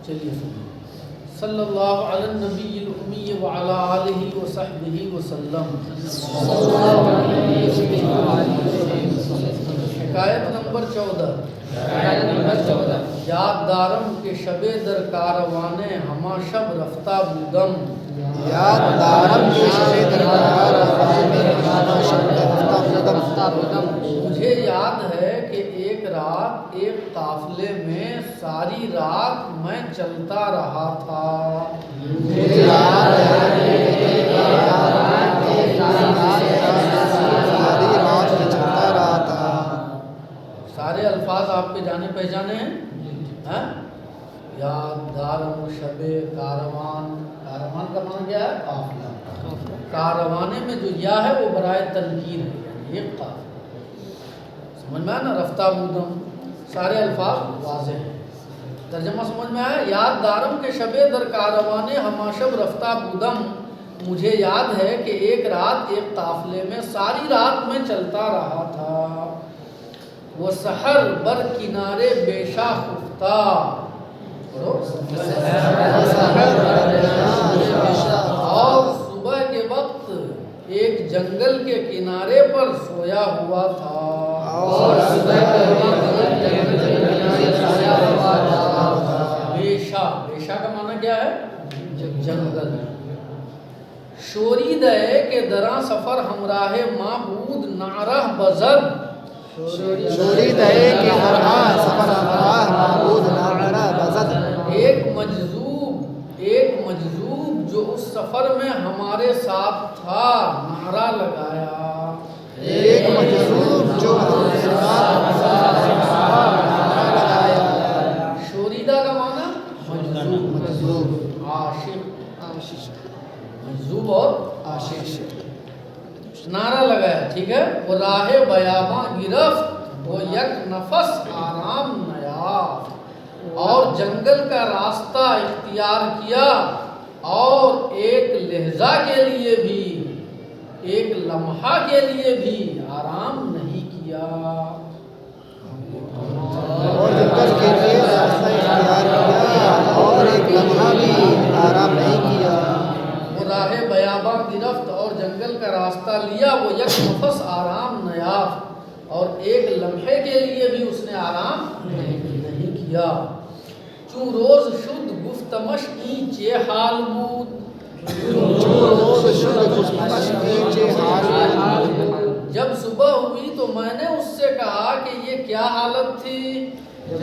چلیے سنیں صلی اللہ علی النبی الامی وعلی آلہ وصحبہ وسلم. حکایت نمبر 14. یاد دارم کہ شب در کاروانے ہما شب رفتہ بودم. یاد دارم کے شب در کاروانے ہما شب رفتہ بودم. مجھے یاد ہے کہ ایک رات ایک قافلے میں ساری رات میں چلتا رہا تھا. مجھے یاد ہے کہ ایک رات ساری رات میں چلتا رہا تھا. سارے الفاظ آپ کے جانے پہچانے ہیں. یاد دارم شب کاروان. کاروان کا معنی کیا ہے؟ قافلہ. کاروانے میں جو یا ہے وہ برائے تنکیر ہے، یعنی ایک قافلہ. سمجھ میں آیا نا؟ رفتہ بودم، سارے الفاظ واضح ہیں. ترجمہ سمجھ میں آیا؟ یاد دارم کے شب در کاروانے ہما شب رفتہ بودم. مجھے یاد ہے کہ ایک رات ایک قافلے میں ساری رات میں چلتا رہا تھا. وہ سحر بر کنارے بیشا خفتہ. اور صبح کے وقت ایک جنگل کے کنارے پر سویا ہوا تھا. بیشا، بیشا کا معنی کیا ہے؟ جنگل. شورید ہے کہ دراں سفر ہمراہ معبود نعرہ بزد. شورید ہے کہ درہاں سفر ہمراہ معبود نعرہ بزد. ایک مجذوب جو اس سفر میں ہمارے ساتھ تھا نعرہ لگایا. ایک مجذوب جو ہمارے ساتھ تھا نعرہ لگایا. شوریدہ کا معنی مجذوب، عاشق، مجذوب اور عاشق. نعرہ لگایا. ٹھیک ہے. وہ راہ بیاباں گرفت وہ یک نفس آرام نیافت. اور جنگل کا راستہ اختیار کیا اور ایک لحظہ کے لیے بھی، ایک لمحہ کے لیے بھی آرام نہیں کیا. اور جنگل کے لیے راستہ اختیار کیا اور ایک لمحہ بھی آرام نہیں کیا. وہ راہ بیاباں گرفت اور جنگل کا راستہ لیا وہ یک نفس آرام نیافت. اور ایک لمحے کے لیے بھی اس نے آرام نہیں کیا. چون روز شد گفتمش اینچے حال بود. جب صبح ہوئی تو میں نے اس سے کہا کہ یہ کیا حالت تھی. یہ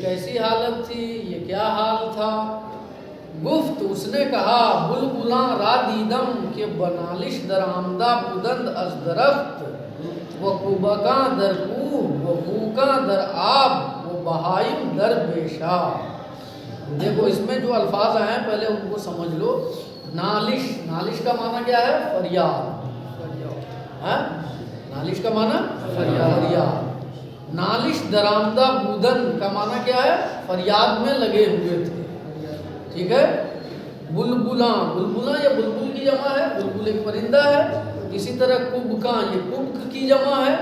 کیسی حالت تھی، یہ کیا حال تھا. گفت، اس نے کہا، بلبلاں را دیدم کہ بنالش در آمدہ بودند از درخت. وہ کوبکاں در کوہ وہ کوکاں در آب وہ بہائم در بیشا. دیکھو اس میں جو الفاظ آئے ہیں پہلے ان کو سمجھ لو. نالش، نالش کا معنی کیا ہے؟ فریاد. نالش کا معنی فریاد. نالش درآمدہ بودن کا معنی کیا ہے؟ فریاد میں لگے ہوئے تھے. ٹھیک ہے. بلبلاں، بلبلاں یہ بلبل کی جمع ہے، بلبل ایک پرندہ ہے. اسی طرح کبکاں یہ کبک کی جمع ہے.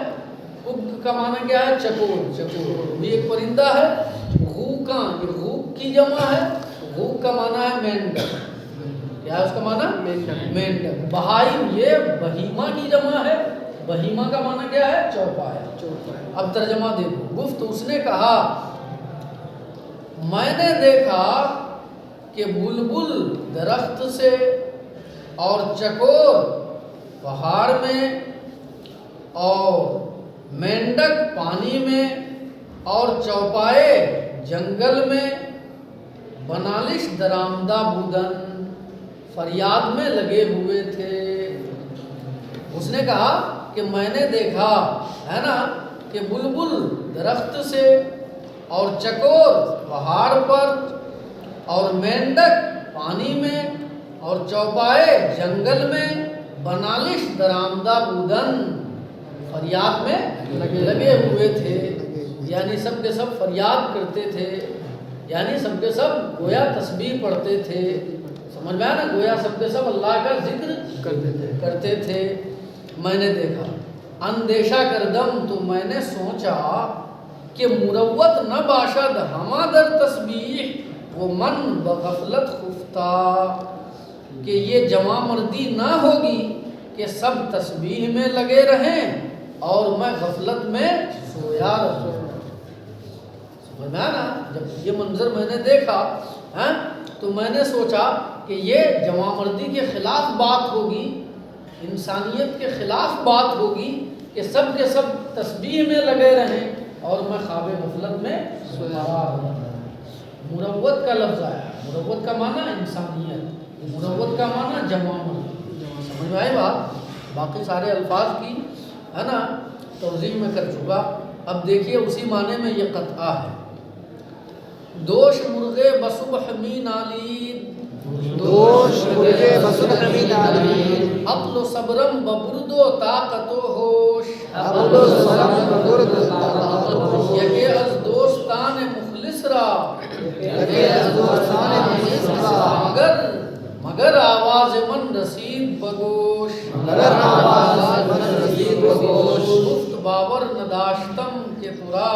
کبک کا معنی کیا ہے؟ چکور، چکور بھی ایک پرندہ ہے. غوکاں یہ غوک کی جمع ہے. غوک کا معنی ہے مینڈک. کیا ہے اس کا معنی؟ مینڈک. بہائم یہ بہیمہ کی جمع ہے. بہیمہ کا معنی کیا ہے؟ چوپایا. اب ترجمہ دیکھو. گفت، اس نے کہا، میں نے دیکھا کہ بلبل درخت سے اور چکور پہاڑ میں اور مینڈک پانی میں اور چوپائے جنگل میں بنالش درآمدہ بودن فریاد میں لگے ہوئے تھے. اس نے کہا کہ میں نے دیکھا ہے نا کہ بلبل درخت سے اور چکور پہاڑ پر اور مینڈک پانی میں اور چوپائے جنگل میں بنالش درآمدہ بودن فریاد میں لگے ہوئے تھے. یعنی سب کے سب فریاد کرتے تھے، یعنی سب کے سب گویا تسبیح پڑھتے تھے. سمجھ میں آیا نا؟ گویا سب کے سب اللہ کا ذکر کرتے تھے. میں نے دیکھا. اندیشہ کردم تو میں نے سوچا کہ مروت نہ باشد ہما در تسبیح وہ من بغفلت خفتہ، کہ یہ جمع مردی نہ ہوگی کہ سب تسبیح میں لگے رہیں اور میں غفلت میں سویا رہوں۔ سمجھ میں آیا نا؟ جب یہ منظر میں نے دیکھا تو میں نے سوچا کہ یہ جمع مردی کے خلاف بات ہوگی، انسانیت کے خلاف بات ہوگی کہ سب کے سب تسبیح میں لگے رہیں اور میں خواب غفلت میں سویا رہوں۔ مروت کا لفظ آیا، مروت کا معنی انسانیت، مروت کا معنی جمع مردی۔ سمجھ میں آئی بات؟ باقی سارے الفاظ کی ہے نا توضیح میں کر چکا۔ اب دیکھیے اسی معنی میں یہ قطعہ ہے، دوش مرغے بصبح می نالید، دوش مرغے بصبح می نالید، عقل و صبرم ببرد و طاقت و ہوش، عقل و صبرم ببرد و طاقت و ہوش، یکے از دوستان مخلص را، یکے از دوستان مخلص را، مگر آواز من رسید بگوش، مگر آواز من رسید بگوش، گفت باور نداشتم کہ ترا،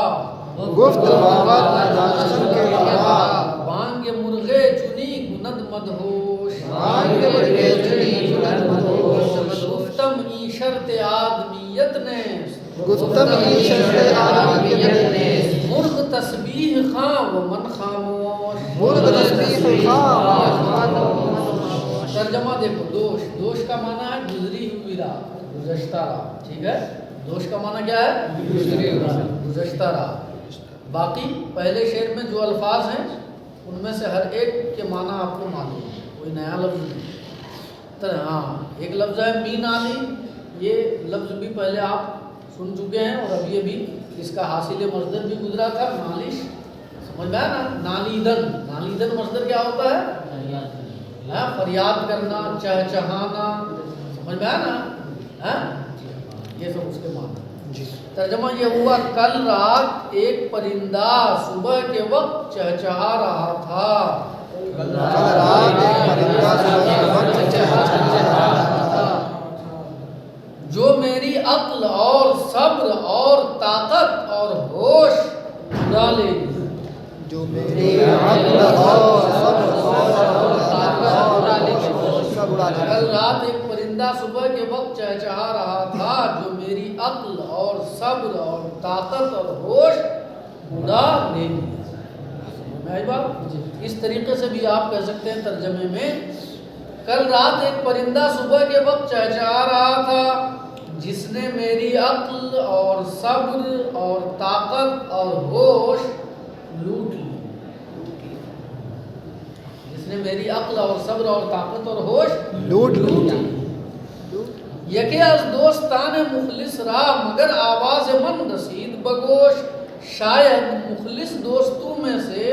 گفت باور نداشتم کہ ترا، بانگ مرغے چنی کند مدہوش، بانگ مرغے چنی کند مدہوش، گفتم ای شرط آدمیت نیست، گفتم ای شرط آدمیت نیست، مرغ تسبیح خواں و من خاموش، مرغ تسبیح خواں و من خاموش۔ ترجمہ دیکھو، دوش، دوش کا معنی ہے گزری ہوئی رات، گزشتہ رات، ٹھیک ہے؟ دوش کا معنی کیا ہے؟ گزشتہ رات۔ باقی پہلے شعر میں جو الفاظ ہیں ان میں سے ہر ایک کے معنی آپ کو معلوم ہے، کوئی نیا لفظ نہیں۔ ہاں ایک لفظ ہے می نالی، یہ لفظ بھی پہلے آپ سن چکے ہیں اور ابھی ابھی اس کا حاصل مصدر بھی گزرا تھا، نالش۔ سمجھ میں آیا نا؟ نالیدن، نالیدن مصدر کیا ہوتا ہے؟ فریاد کرنا، چہچہانا، سمجھ میں آیا نا؟ یہ سب اس کے معنی۔ ترجمہ یہ ہوا، کل رات ایک پرندہ صبح کے وقت چہچہا رہا تھا، کل رات ایک پرندہ صبح کے وقت چہچہا رہا تھا، جو میری عقل اور صبر اور طاقت اور ہوش اڑا لے گی، جو میری عقل اور صبر اور طاقت اور ہوش سب اڑا لے گی۔ کل رات ایک پرندہ صبح کے وقت چہچہا رہا تھا، جو میری عقل اور صبر اور طاقت اور ہوش اڑا لے گی۔ اس طریقے سے بھی آپ کہہ سکتے ہیں ترجمے میں، کل رات ایک پرندہ صبح کے وقت چہچہا رہا تھا جس نے میری عقل اور صبر اور طاقت اور ہوش لوٹ لی، جس نے میری عقل اور صبر اور طاقت اور ہوش لوٹ لی۔ یکے از دوستان مخلص را، مگر آواز من رسید بگوش، شاید مخلص دوستوں میں سے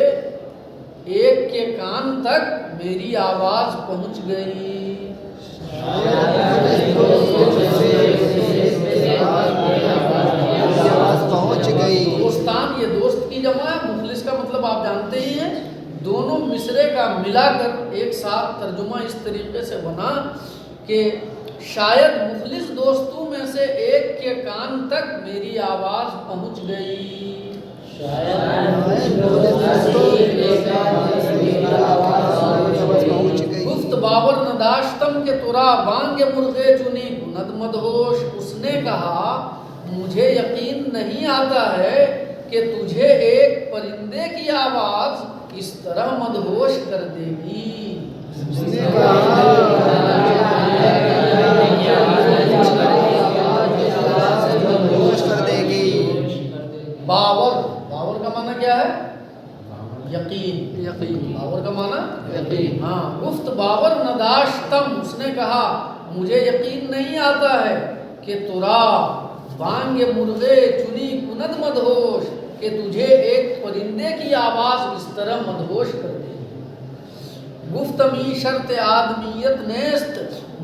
ایک کے کان تک میری آواز پہنچ گئی، پہنچ گئی۔ دوستان یہ دوست کی جمع ہے، مخلص کا مطلب آپ جانتے ہی ہیں، دونوں مصرے کا ملا کر ایک ساتھ ترجمہ اس طریقے سے بنا کہ شاید مخلص دوستوں میں سے ایک کے کان تک میری آواز پہنچ گئی، گفت باور نداشتم کہ ترا، بانگ مرغے چنی کند مدہوش، اس نے کہا مجھے یقین نہیں آتا ہے کہ تجھے ایک پرندے کی آواز اس طرح مدہوش کر دے گی، کر دے گی۔ باور، باور کا معنی کیا ہے؟ یقین، یقین، باور کا معنی یقین۔ ہاں، گفت باور نداشتم، اس نے کہا مجھے یقین نہیں آتا ہے کہ ترا، بانگ مرغے چنی کند مدہوش، کہ تجھے ایک پرندے کی آواز اس طرح مدہوش کر دے گی، گفتمی شرط آدمیت نیست،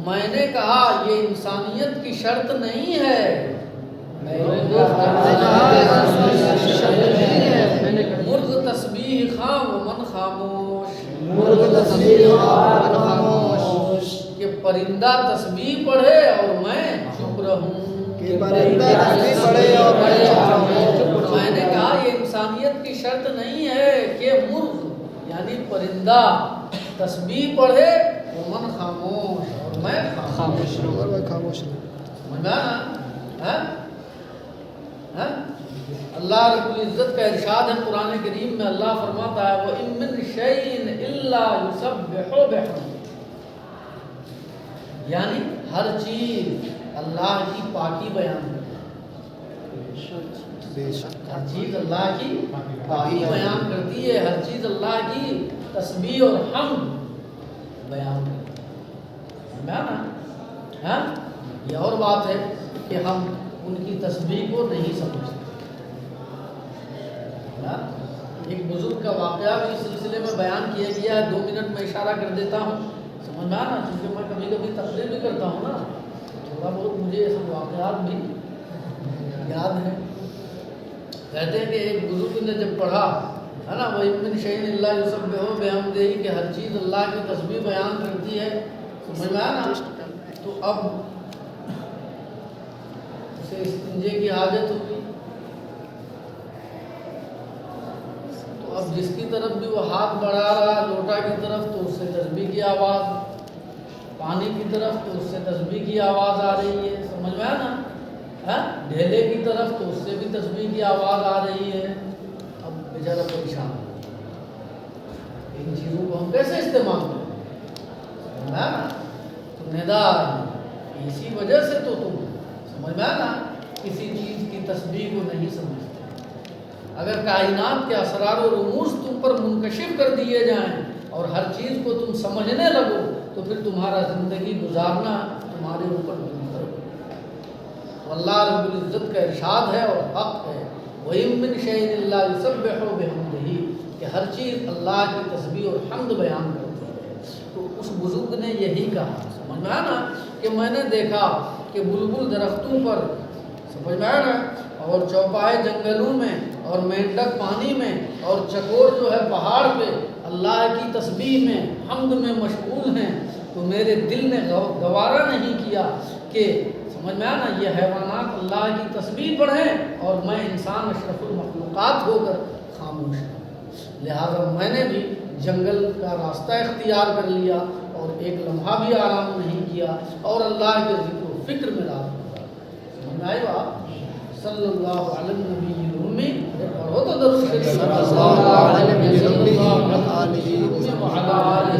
میں نے کہا یہ انسانیت کی شرط نہیں ہے، مرغ تسبیح خواں و من خاموش، مرغ تسبیح خواں و من خاموش، کہ پرندہ تسبیح پڑھے اور میں چپ رہوں، کہ پرندہ تسبیح پڑھے اور میں چپ رہوں۔ میں نے کہا یہ انسانیت کی شرط نہیں ہے کہ مرغ یعنی پرندہ تسبیح پڑھے ومن خاموش اور میں خاموش رہوں۔ اور میں خاموش رہوں۔ سمجھا نا؟ ہاں؟ اللہ رب العزت کا ارشاد ہے قرآن کریم میں، اللہ فرماتا ہے وَإِن مِّن شَيْءٍ إِلَّا يُسَبِّحُ بِحَمْدِهِ، یعنی ہر چیز اللہ کی پاکی بیان کرتی ہے، بے شک ہر چیز اللہ کی پاکی بیان کرتی ہے، ہر چیز اللہ کی تسبیح اور حمد بیان کرتی ہے۔ سمجھا نا؟ ہاں؟ یہ اور بات ہے کہ ہم ان کی تسبیح کو نہیں سمجھتے۔ ایک بزرگ کا واقعہ بھی اس سلسلے میں بیان کیا گیا ہے، 2 منٹ میں اشارہ کر دیتا ہوں، سمجھ میں آنا، چونکہ میں کبھی کبھی تقریر بھی کرتا ہوں نا، تھوڑا بہت مجھے یہ سب واقعات بھی یاد ہیں۔ کہتے ہیں کہ ایک بزرگ نے جب پڑھا ہے نا وَإِن مِّن شَيْءٍ إِلَّا يُسَبِّحُ بِحَمْدِهِ کہ ہر چیز اللہ کی تسبیح بیان کرتی ہے، سمجھ میں آنا، تو اب اسے استنجے کی حاجت ہوگی، تو اب جس کی طرف بھی وہ ہاتھ بڑھا رہا لوٹا کی طرف تو اس سے تسبیح کی آواز، پانی کی طرف تو اس سے تسبیح کی آواز آ رہی ہے، سمجھ میں آنا، ڈھیلے کی طرف تو اس سے بھی تسبیح کی آواز آ رہی ہے۔ اب بیچارہ پریشان ہے، ان چیزوں کو ہم کیسے استعمال کریں؟ سمجھ میں آنا، تو ندا آئی، اسی وجہ سے تو تم سمجھ میں آنا کسی چیز کی تسبیح کو نہیں سمجھتے۔ اگر کائنات کے اسرار و رموز تم پر منکشف کر دیے جائیں اور ہر چیز کو تم سمجھنے لگو تو پھر تمہارا زندگی گزارنا تمہارے اوپر منحصر ہو۔ اللہ رب العزت کا ارشاد ہے اور حق ہے وَإِن مِّن شَيْءٍ إِلَّا يُسَبِّحُ بِحَمْدِهِ کہ ہر چیز اللہ کی تسبیح اور حمد بیان کرتی ہے۔ تو اس بزرگ نے یہی کہا، سمجھ میں آنا، کہ میں نے دیکھا کہ بلبل درختوں پر، سمجھ میں آنا، اور چوپائے جنگلوں میں اور مینڈک پانی میں اور چکور جو ہے پہاڑ پہ اللہ کی تسبیح میں حمد میں مشغول ہیں، تو میرے دل نے گوارا نہیں کیا کہ سمجھ میں آنا یہ حیوانات اللہ کی تسبیح پڑھیں اور میں انسان اشرف المخلوقات ہو کر خاموش ہوں۔ لہٰذا میں نے بھی جنگل کا راستہ اختیار کر لیا اور ایک لمحہ بھی آرام نہیں کیا اور اللہ کے ذکر و فکر میں رات گزارا۔ سمجھ میں آئی بات؟ صلی اللہ علیہ نبی الامی، پڑھو تو درود شریف، صلی اللہ علیہ وسلم وعلی آلہ